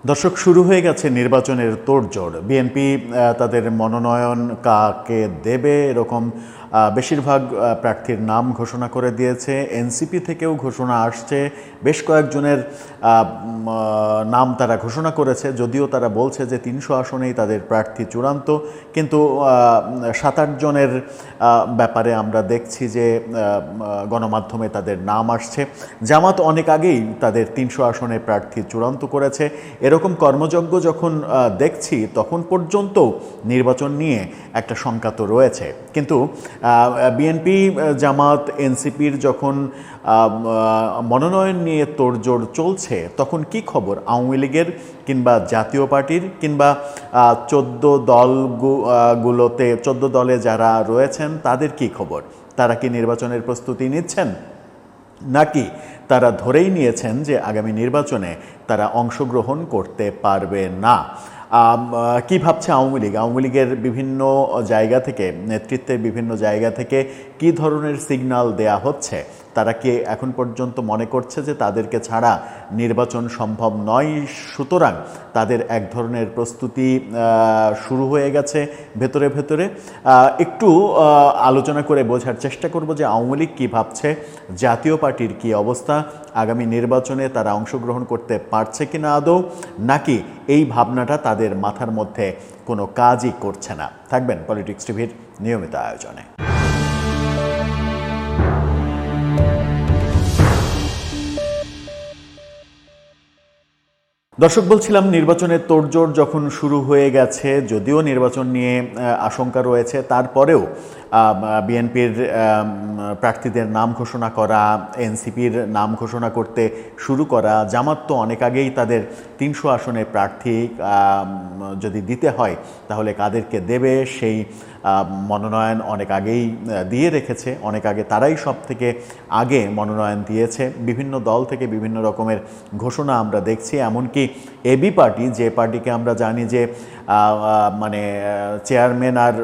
দর্শক, শুরু হয়ে গেছে নির্বাচনের তোড়জোড়। বিএনপি তাদের মনোনয়ন কাকে দেবে এরকম বেশিরভাগ প্রার্থীর নাম ঘোষণা করে দিয়েছে। এনসিপি থেকেও ঘোষণা আসছে, বেশ কয়েকজনের নাম তারা ঘোষণা করেছে, যদিও তারা বলছে যে ৩০০ আসনেই তাদের প্রার্থী চূড়ান্ত। কিন্তু ৭-৮ জনের ব্যাপারে আমরা দেখছি যে গণমাধ্যমে তাদের নাম আসছে। জামাত অনেক আগেই তাদের ৩০০ আসনে প্রার্থী চূড়ান্ত করেছে। এরকম কর্মযজ্ঞ যখন দেখছি তখন পর্যন্ত নির্বাচন নিয়ে একটা শঙ্কা তো রয়েছে। কিন্তু বিএনপি, জামাত, এনসিপির যখন মনোনয়ন নিয়ে তোড়জোড় চলছে তখন কি খবর আওয়ামী লীগের কিংবা জাতীয় পার্টির কিংবা ১৪ দলে যারা রয়েছেন তাদের কি খবর? তারা কি নির্বাচনের প্রস্তুতি নিচ্ছেন, নাকি তারা ধরেই নিয়েছেন যে আগামী নির্বাচনে তারা অংশগ্রহণ করতে পারবে না? কি ভাবছে আওয়ামী লীগ? আওয়ামী লীগের বিভিন্ন জায়গা থেকে, নেতৃত্বের বিভিন্ন জায়গা থেকে কি ধরনের সিগন্যাল দেয়া হচ্ছে? তারা কি এখন পর্যন্ত মনে করছে যে তাদেরকে ছাড়া নির্বাচন সম্ভব নয়, সুতরাং তাদের এক ধরনের প্রস্তুতি শুরু হয়ে গেছে ভেতরে ভেতরে? একটু আলোচনা করে বোঝার চেষ্টা করব যে আওয়ামী লীগ কী ভাবছে, জাতীয় পার্টির কী অবস্থা, আগামী নির্বাচনে তারা অংশগ্রহণ করতে পারছে কি না আদৌ, নাকি এই ভাবনাটা তাদের মাথার মধ্যে কোনো কাজই করছে না। থাকবেন পলিটিক্স টিভির নিয়মিত আয়োজনে। দর্শক, বলছিলাম নির্বাচনের তোড়জোড় যখন শুরু হয়ে গেছে, যদিও নির্বাচন নিয়ে আশঙ্কা রয়েছে, তারপরেও বিএনপির প্রার্থীদের নাম ঘোষণা করা, এনসিপির নাম ঘোষণা করতে শুরু করা, জামাত তো অনেক আগেই তাদের ৩০০ আসনে প্রার্থী যদি দিতে হয় তাহলে কাদেরকে দেবে সেই মনোনয়ন অনেক আগেই দিয়ে রেখেছে। অনেক আগে তারাই সব থেকে আগে মনোনয়ন দিয়েছে। বিভিন্ন দল থেকে বিভিন্ন রকমের ঘোষণা আমরা দেখছি। এমনকি এবি পার্টি, যে পার্টিকে আমরা জানি যে মানে চেয়ারম্যান আর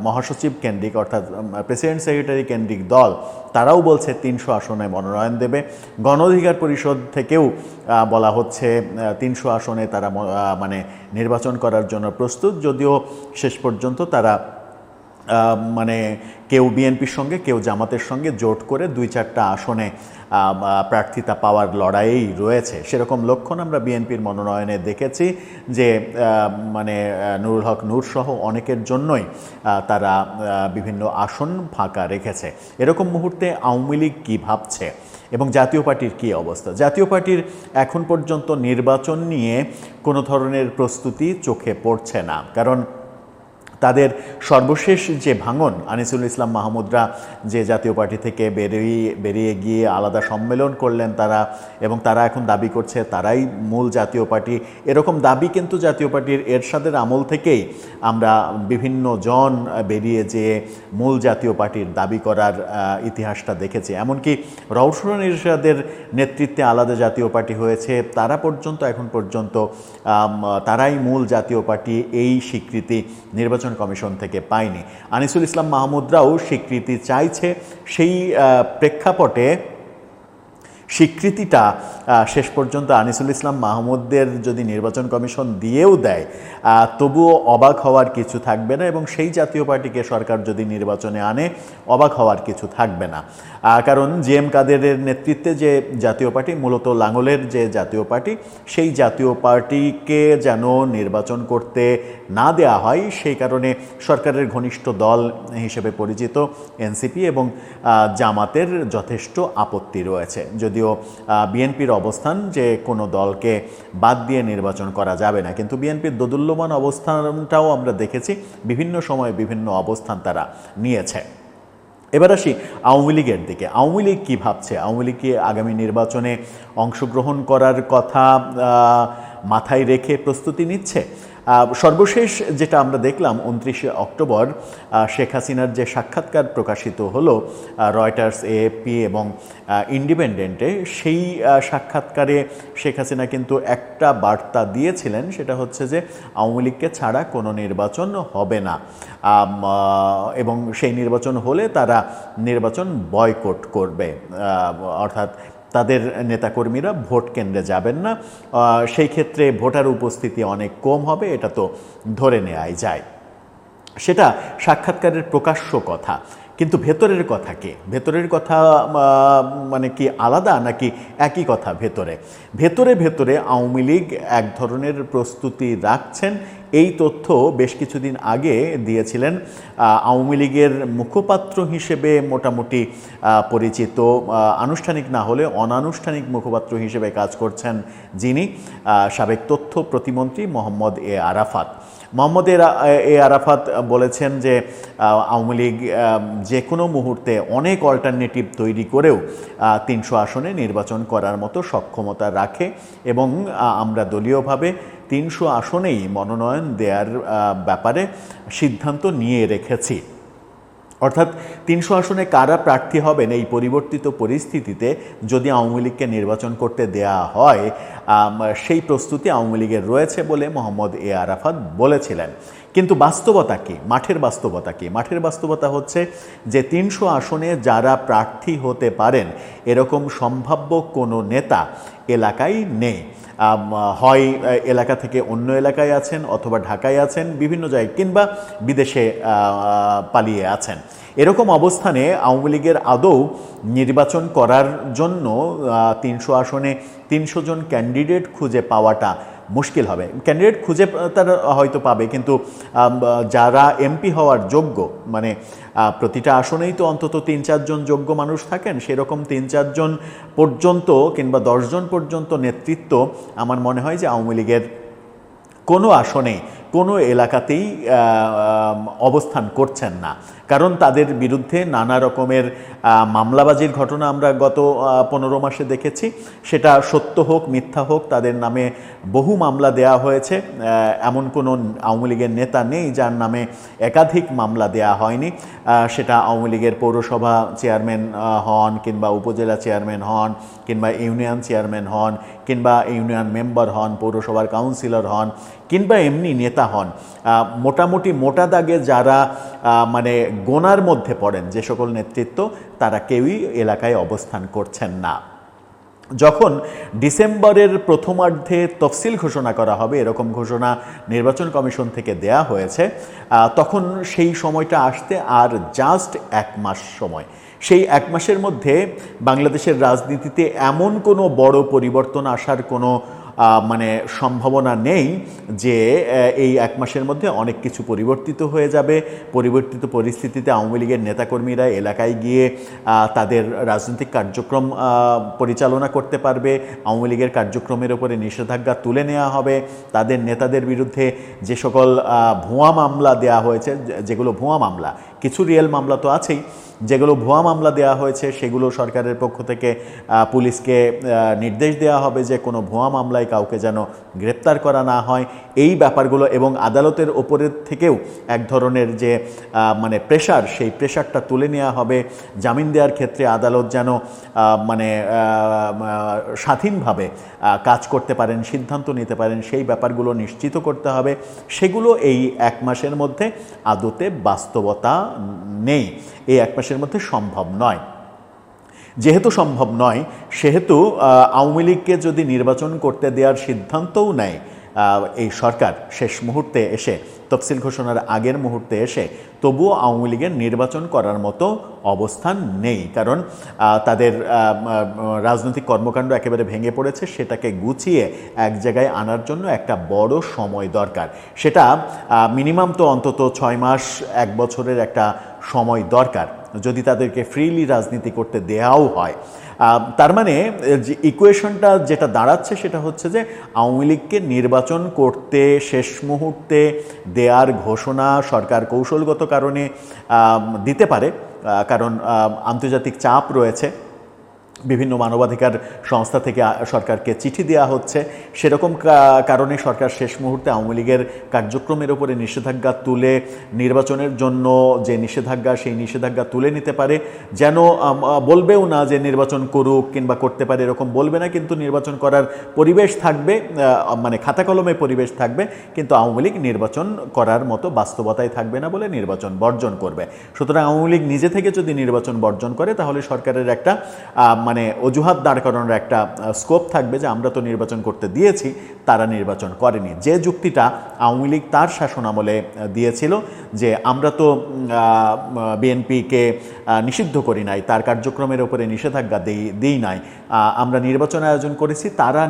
মহাসচিব কেন্দ্রিক, অর্থাৎ প্রেসিডেন্ট সেক্রেটারি কেন্দ্রিক দল, তারাও বলছে ৩০০ আসনে মনোনয়ন দেবে। গণ অধিকার পরিষদ থেকেও বলা হচ্ছে ৩০০ আসনে তারা মানে নির্বাচন করার জন্য প্রস্তুত, যদিও শেষ পর্যন্ত তারা মানে কেউ বিএনপির সঙ্গে কেউ জামাতের সঙ্গে জোট করে ২-৪টা আসনে প্রার্থিতা পাওয়ার লড়াইয়েই রয়েছে। সেরকম লক্ষণ আমরা বিএনপির মনোনয়নে দেখেছি যে মানে নুরুল হক নূর সহ অনেকের জন্যই তারা বিভিন্ন আসন ফাঁকা রেখেছে। এরকম মুহূর্তে আওয়ামী লীগ কী ভাবছে এবং জাতীয় পার্টির কী অবস্থা? জাতীয় পার্টির এখন পর্যন্ত নির্বাচন নিয়ে কোনো ধরনের প্রস্তুতি চোখে পড়ছে না, কারণ তাদের সর্বশেষ যে ভাঙন, আনিসুল ইসলাম মাহমুদরা যে জাতীয় পার্টি থেকে বেরিয়ে গিয়ে আলাদা সম্মেলন করলেন তারা, এবং তারা এখন দাবি করছে তারাই মূল জাতীয় পার্টি। এরকম দাবি কিন্তু জাতীয় পার্টির এরশাদের আমল থেকেই আমরা বিভিন্ন জন বেরিয়ে যেয়ে মূল জাতীয় পার্টির দাবি করার ইতিহাসটা দেখেছি। এমনকি রওশন এরশাদের নেতৃত্বে আলাদা জাতীয় পার্টি হয়েছে, তারা পর্যন্ত এখন পর্যন্ত তারাই মূল জাতীয় পার্টি এই স্বীকৃতি নির্বাচন কমিশন থেকে পায়নি। আনিসুল ইসলাম মাহমুদরাও স্বীকৃতি চাইছে। সেই প্রেক্ষাপটে স্বীকৃতিটা শেষ পর্যন্ত আনিসুল ইসলাম মাহমুদদের যদি নির্বাচন কমিশন দিয়েও দেয় তবুও অবাক হওয়ার কিছু থাকবে না, এবং সেই জাতীয় পার্টিকে সরকার যদি নির্বাচনে আনে অবাক হওয়ার কিছু থাকবে না। কারণ জিএম কাদেরের নেতৃত্বে যে জাতীয় পার্টি, মূলত লাঙ্গলের যে জাতীয় পার্টি, সেই জাতীয় পার্টিকে যেন নির্বাচন করতে না দেয়া হয় সেই কারণে সরকারের ঘনিষ্ঠ দল হিসেবে পরিচিত এনসিপি এবং জামাতের যথেষ্ট আপত্তি রয়েছে। যদিও বিএনপির অবস্থান যে কোনো দলকে বাদ দিয়ে নির্বাচন করা যাবে না, কিন্তু বিএনপির দোদুল্যমান অবস্থানটাও আমরা দেখেছি, বিভিন্ন সময়ে বিভিন্ন অবস্থান তারা নিয়েছে। এবার আসি আওয়ামী লীগের দিকে। আওয়ামী লীগ কী ভাবছে? আওয়ামী লীগ কি আগামী নির্বাচনে অংশগ্রহণ করার কথা মাথায় রেখে প্রস্তুতি নিচ্ছে? সর্বশেষ যেটা আমরা দেখলাম ২৯শে অক্টোবর শেখ হাসিনার যে সাক্ষাৎকার প্রকাশিত হলো রয়টার্স, এএফপি এবং ইন্ডিপেন্ডেন্টে, সেই সাক্ষাৎকারে শেখ হাসিনা কিন্তু একটা বার্তা দিয়েছিলেন, সেটা হচ্ছে যে আওয়ামী লীগকে ছাড়া কোনো নির্বাচন হবে না, এবং সেই নির্বাচন হলে তারা নির্বাচন বয়কট করবে, অর্থাৎ তাদের নেতাকর্মীরা ভোট কেন্দ্রে যাবেন না, সেই ক্ষেত্রে ভোটার উপস্থিতি অনেক কম হবে, এটা তো ধরে নেওয়াই যায়। সেটা সাক্ষাৎকারের প্রকাশ্য কথা, কিন্তু ভেতরের কথা কি? ভেতরের কথা মানে কি আলাদা নাকি একই কথা? ভেতরে ভেতরে ভেতরে আওয়ামী লীগ এক ধরনের প্রস্তুতি রাখছেন, এই তথ্য বেশ কিছুদিন আগে দিয়েছিলেন আওয়ামী লীগের মুখপাত্র হিসেবে মোটামুটি পরিচিত, আনুষ্ঠানিক না হলে অনানুষ্ঠানিক মুখপাত্র হিসেবে কাজ করছেন যিনি, সাবেক তথ্য প্রতিমন্ত্রী মোহাম্মদ এ আরাফাত। মোহাম্মদ এ আরাফাত বলেছেন যে আওয়ামী লীগ যে কোনো মুহূর্তে অনেক অল্টারনেটিভ তৈরি করেও ৩০০ আসনে নির্বাচন করার মতো সক্ষমতা রাখে এবং আমরা দলীয়ভাবে ৩০০ আসনেই মনোনয়ন দেওয়ার ব্যাপারে সিদ্ধান্ত নিয়ে রেখেছি। অর্থাৎ ৩০০ আসনে কারা প্রার্থী হবেন এই পরিবর্তিত পরিস্থিতিতে যদি আওয়ামী লীগকে নির্বাচন করতে দেয়া হয়, সেই প্রস্তুতি আওয়ামী লীগের রয়েছে বলে মোহাম্মদ এ আরাফাত বলেছিলেন। কিন্তু বাস্তবতা কি? মাঠের বাস্তবতা কি? মাঠের বাস্তবতা হচ্ছে যে ৩০০ আসনে যারা প্রার্থী হতে পারেন এরকম সম্ভাব্য কোনো নেতা এলাকায় নেই। হয় এলাকা থেকে অন্য এলাকায় আছেন, অথবা ঢাকায় আছেন, বিভিন্ন জায়গায়, কিংবা বিদেশে পালিয়ে আছেন। এরকম অবস্থানে আওয়ামী লীগের আদৌ নির্বাচন করার জন্য ৩০০ আসনে ৩০০ জন ক্যান্ডিডেট খুঁজে পাওয়াটা মুশকিল হবে। ক্যান্ডিডেট খুঁজে তারা হয়তো পাবে, কিন্তু যারা এমপি হওয়ার যোগ্য, মানে প্রতিটা আসনেই তো অন্তত ৩-৪ জন যোগ্য মানুষ থাকেন, সেরকম 3-4 জন পর্যন্ত কিংবা 10 জন পর্যন্ত নেতৃত্ব আমার মনে হয় যে আওয়ামী লীগের কোনো আসনে কোনো এলাকাতেই অবস্থান করছেন না, কারণ তাদের বিরুদ্ধে নানা রকমের মামলাবাজির ঘটনা আমরা গত 15 মাসে দেখেছি। সেটা সত্য হোক মিথ্যা হোক, তাদের নামে বহু মামলা দেয়া হয়েছে। এমন কোনো আওয়ামী লীগের নেতা নেই যার নামে একাধিক মামলা দেয়া হয়নি। সেটা আওয়ামী লীগের পৌরসভা চেয়ারম্যান হন, কিংবা উপজেলা চেয়ারম্যান হন, কিংবা ইউনিয়ন চেয়ারম্যান হন, কিংবা ইউনিয়ন মেম্বার হন, পৌরসভার কাউন্সিলর হন, কিংবা এমনি নেতা হন। মোটামুটি মোটা দাগে যারা মানে গোনার মধ্যে পড়েন যে সকল নেতৃত্ব, তারা কেউই এলাকায় অবস্থান করছেন না। যখন ডিসেম্বরের প্রথমার্ধে তফসিল ঘোষণা করা হবে, এরকম ঘোষণা নির্বাচন কমিশন থেকে দেয়া হয়েছে, তখন সেই সময়টা আসতে আর জাস্ট 1 মাস সময়। সেই 1 মাসের মধ্যে বাংলাদেশের রাজনীতিতে এমন কোনো বড় পরিবর্তন আসার কোনো মানে সম্ভাবনা নেই যে এই 1 মাসের মধ্যে অনেক কিছু পরিবর্তিত হয়ে যাবে। পরিবর্তিত পরিস্থিতিতে আওয়ামী লীগের নেতাকর্মীরা এলাকায় গিয়ে তাদের রাজনৈতিক কার্যক্রম পরিচালনা করতে পারবে। আওয়ামী লীগের কার্যক্রমের উপরে নিষেধাজ্ঞা তুলে নেওয়া হবে। তাদের নেতাদের বিরুদ্ধে যে সকল ভুয়া মামলা দেয়া হয়েছে, যেগুলো ভুয়া মামলা, কিছু রিয়েল মামলা তো আছেই, যেগুলো ভুয়া মামলা দেওয়া হয়েছে সেগুলো সরকারের পক্ষ থেকে পুলিশকে নির্দেশ দেওয়া হবে যে কোনো ভুয়া মামলায় কাউকে যেন গ্রেপ্তার করা না হয়। এই ব্যাপারগুলো এবং আদালতের ওপরের থেকেও এক ধরনের যে মানে প্রেশার, সেই প্রেশারটা তুলে নেওয়া হবে। জামিন দেওয়ার ক্ষেত্রে আদালত যেন মানে স্বাধীনভাবে কাজ করতে পারেন, সিদ্ধান্ত নিতে পারেন, সেই ব্যাপারগুলো নিশ্চিত করতে হবে। সেগুলো এই 1 মাসের মধ্যে আদতে বাস্তবতা নেই, এই 1 মাসের মধ্যে সম্ভব নয়। যেহেতু সম্ভব নয়, সেহেতু আওয়ামী লীগকে যদি নির্বাচন করতে দেওয়ার সিদ্ধান্তও নেয় এই সরকার শেষ মুহূর্তে এসে, তফসিল ঘোষণার আগের মুহূর্তে এসে, তবুও আওয়ামী লীগের নির্বাচন করার মতো অবস্থান নেই, কারণ তাদের রাজনৈতিক কর্মকাণ্ড একেবারে ভেঙে পড়েছে। সেটাকে গুছিয়ে এক জায়গায় আনার জন্য একটা বড় সময় দরকার। সেটা মিনিমাম তো অন্তত 6 মাস 1 বছরের একটা সময় দরকার, যদি তাদেরকে ফ্রিলি রাজনীতি করতে দেওয়াও হয়। তার মানে যে ইকুয়েশনটা যেটা দাঁড়াচ্ছে সেটা হচ্ছে যে আওয়ামী লীগকে নির্বাচন করতে শেষ মুহূর্তে দেয়ার ঘোষণা সরকার কৌশলগত কারণে দিতে পারে, কারণ আন্তর্জাতিক চাপ রয়েছে, বিভিন্ন মানবাধিকার সংস্থা থেকে সরকারকে চিঠি দেওয়া হচ্ছে। সেরকম কারণে সরকার শেষ মুহূর্তে আওয়ামী লীগের কার্যক্রমের উপরে নিষেধাজ্ঞা তুলে নির্বাচনের জন্য যে নিষেধাজ্ঞা, সেই নিষেধাজ্ঞা তুলে নিতে পারে। যেন বলবেও না যে নির্বাচন করুক কিংবা করতে পারে, এরকম বলবে না, কিন্তু নির্বাচন করার পরিবেশ থাকবে, মানে খাতা কলমে পরিবেশ থাকবে, কিন্তু আওয়ামী লীগ নির্বাচন করার মতো বাস্তবতায় থাকবে না বলে নির্বাচন বর্জন করবে। সুতরাং আওয়ামী লীগ নিজে থেকে যদি নির্বাচন বর্জন করে, তাহলে সরকারের একটা মানে অজুহাত দাঁড় করানোর একটা স্কোপ থাকবে যে আমরা তো নির্বাচন করতে দিয়েছি, তারা নির্বাচন করেনি। যে যুক্তিটা আওয়ামী লীগ তার শাসনামলে দিয়েছিল যে আমরা তো বিএনপিকে নিষিদ্ধ করি নাই, তার কার্যক্রমের উপরে নিষেধাজ্ঞা দিই নাই, আমরা নির্বাচন আয়োজন করেছি, তারা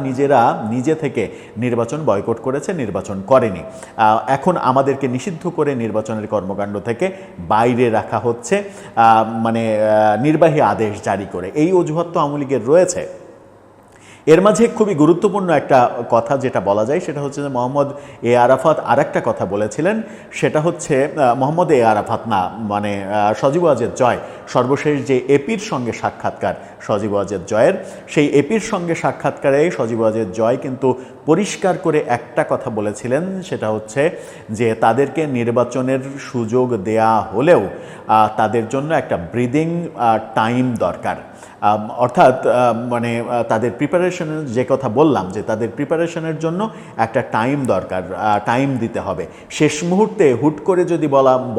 নিজে থেকে নির্বাচন বয়কট করেছে, নির্বাচন করেনি। এখন আমাদেরকে নিষিদ্ধ করে নির্বাচনের কর্মকাণ্ড থেকে বাইরে রাখা হচ্ছে, মানে নির্বাহী আদেশ জারি করে। এই অজুহাত তো আওয়ামী লীগের রয়েছে। এর মাঝে খুবই গুরুত্বপূর্ণ একটা কথা যেটা বলা যায় সেটা হচ্ছে যে মোহাম্মদ এ আরাফাত আর একটা কথা বলেছিলেন, সেটা হচ্ছে মোহাম্মদ এ আরাফাত না, মানে সজীব ওয়াজেদ জয় সর্বশেষ যে এপির সঙ্গে সাক্ষাৎকার সজীব ওয়াজেদ জয়ের, সেই এপির সঙ্গে সাক্ষাৎকারে সজীব ওয়াজেদ জয় কিন্তু পরিষ্কার করে একটা কথা বলেছিলেন, সেটা হচ্ছে যে তাদেরকে নির্বাচনের সুযোগ দেয়া হলেও তাদের জন্য একটা ব্রিদিং টাইম দরকার। অর্থাৎ মানে তাদের প্রিপারেশনের যে কথা বললাম, যে তাদের প্রিপারেশনের জন্য একটা টাইম দরকার, টাইম দিতে হবে। শেষ মুহূর্তে হুট করে যদি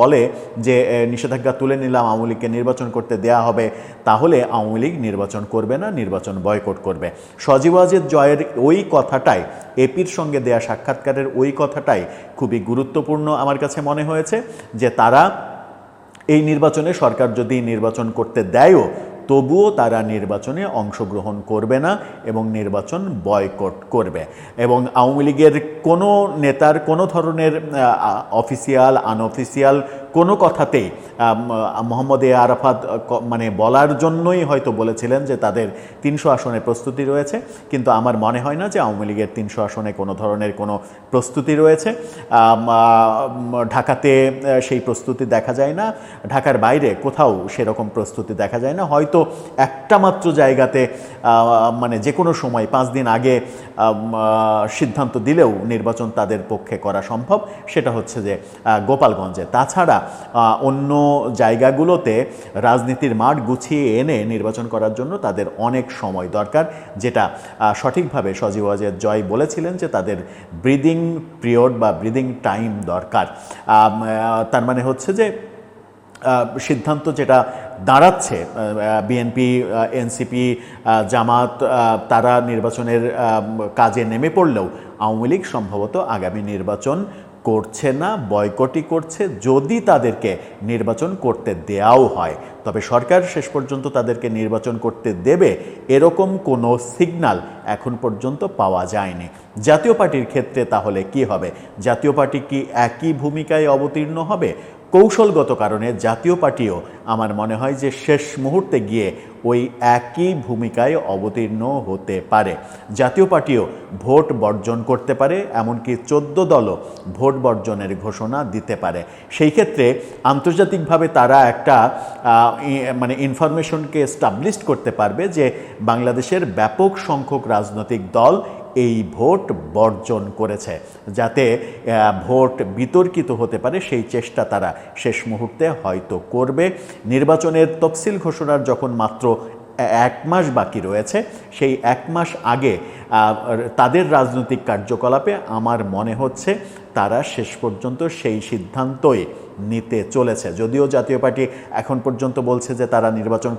বলে যে নিষেধাজ্ঞা তুলে নিলাম, আওয়ামী লীগকে নির্বাচন করতে দেয়া হবে, তাহলে আওয়ামী লীগ নির্বাচন করবে না, নির্বাচন বয়কট করবে। সজীব ওয়াজেদ জয়ের ওই কথাটাই, এপির সঙ্গে দেয়া সাক্ষাৎকারের ওই কথাটাই খুবই গুরুত্বপূর্ণ আমার কাছে মনে হয়েছে, যে তারা এই নির্বাচনে সরকার যদি নির্বাচন করতে দেয়ও তবুও তারা নির্বাচনে অংশগ্রহণ করবে না এবং নির্বাচন বয়কট করবে। এবং আওয়ামী লীগের কোনো নেতার কোনো ধরনের অফিসিয়াল আনঅফিসিয়াল কোনো কথাতেই মোহাম্মদ এ আরাফাত মানে বলার জন্যই হয়তো বলেছিলেন যে তাদের ৩০০ আসনে প্রস্তুতি রয়েছে, কিন্তু আমার মনে হয় না যে আওয়ামী লীগের ৩০০ আসনে কোনো ধরনের কোনো প্রস্তুতি রয়েছে। ঢাকাতে সেই প্রস্তুতি দেখা যায় না, ঢাকার বাইরে কোথাও সেরকম প্রস্তুতি দেখা যায় না। হয়তো একটা মাত্র জায়গাতে মানে যে কোনো সময় 5 দিন আগে সিদ্ধান্ত দিলেও নির্বাচন তাদের পক্ষে করা সম্ভব, সেটা হচ্ছে যে গোপালগঞ্জে। তাছাড়া অন্য জায়গাগুলোতে রাজনীতির মাঠ গুছিয়ে এনে নির্বাচন করার জন্য তাদের অনেক সময় দরকার, যেটা সঠিকভাবে সজীব ওয়াজেদ জয় বলেছিলেন যে তাদের ব্রিদিং পিরিয়ড বা ব্রিদিং টাইম দরকার। তার মানে হচ্ছে যে সিদ্ধান্ত যেটা দাঁড়াচ্ছে, বিএনপি, এনসিপি, জামাত তারা নির্বাচনের কাজে নেমে পড়লেও আওয়ামী লীগ সম্ভবত আগামী নির্বাচন করছে না, বয়কটই করছে। যদি তাদেরকে নির্বাচন করতে দেওয়াও হয়, তবে সরকার শেষ পর্যন্ত তাদেরকে নির্বাচন করতে দেবে এরকম কোনো সিগন্যাল এখন পর্যন্ত পাওয়া যায়নি। জাতীয় পার্টির ক্ষেত্রে তাহলে কি হবে? জাতীয় পার্টি কি একই ভূমিকায় অবতীর্ণ হবে? কৌশলগত কারণে জাতীয় পার্টিও আমার মনে হয় যে শেষ মুহূর্তে গিয়ে ওই একই ভূমিকায় অবতীর্ণ হতে পারে। জাতীয় পার্টিও ভোট বর্জন করতে পারে, এমনকি 14 দলও ভোট বর্জনের ঘোষণা দিতে পারে। সেই ক্ষেত্রে আন্তর্জাতিকভাবে তারা একটা মানে ইনফরমেশনকে এস্টাবলিশ করতে পারবে যে বাংলাদেশের ব্যাপক সংখ্যক রাজনৈতিক দল এই ভোট বর্জন করেছে, যাতে ভোট বিতর্কিত হতে পারে সেই চেষ্টা তারা শেষ মুহূর্তে হয়তো করবে। নির্বাচনের তফসিল ঘোষণার যখন মাত্র 1 মাস বাকি রয়েছে, সেই 1 মাস আগে তাদের রাজনৈতিক কার্যকলাপে আমার মনে হচ্ছে তারা শেষ পর্যন্ত সেই সিদ্ধান্তই নিতে চলেছে। যদিও জাতীয় পার্টি এখন পর্যন্ত বলছে যে তারা নির্বাচন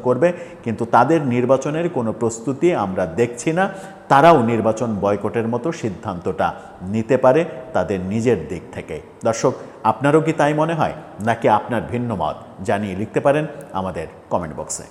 করবে, কিন্তু তাদের নির্বাচনের কোনো প্রস্তুতি আমরা দেখছি না। তারাও নির্বাচন বয়কটের মতো সিদ্ধান্তটা নিতে পারে তাদের নিজের দিক থেকে। দর্শক, আপনারও কি তাই মনে হয়, নাকি আপনার ভিন্ন মত জানিয়ে লিখতে পারেন আমাদের কমেন্ট বক্সে।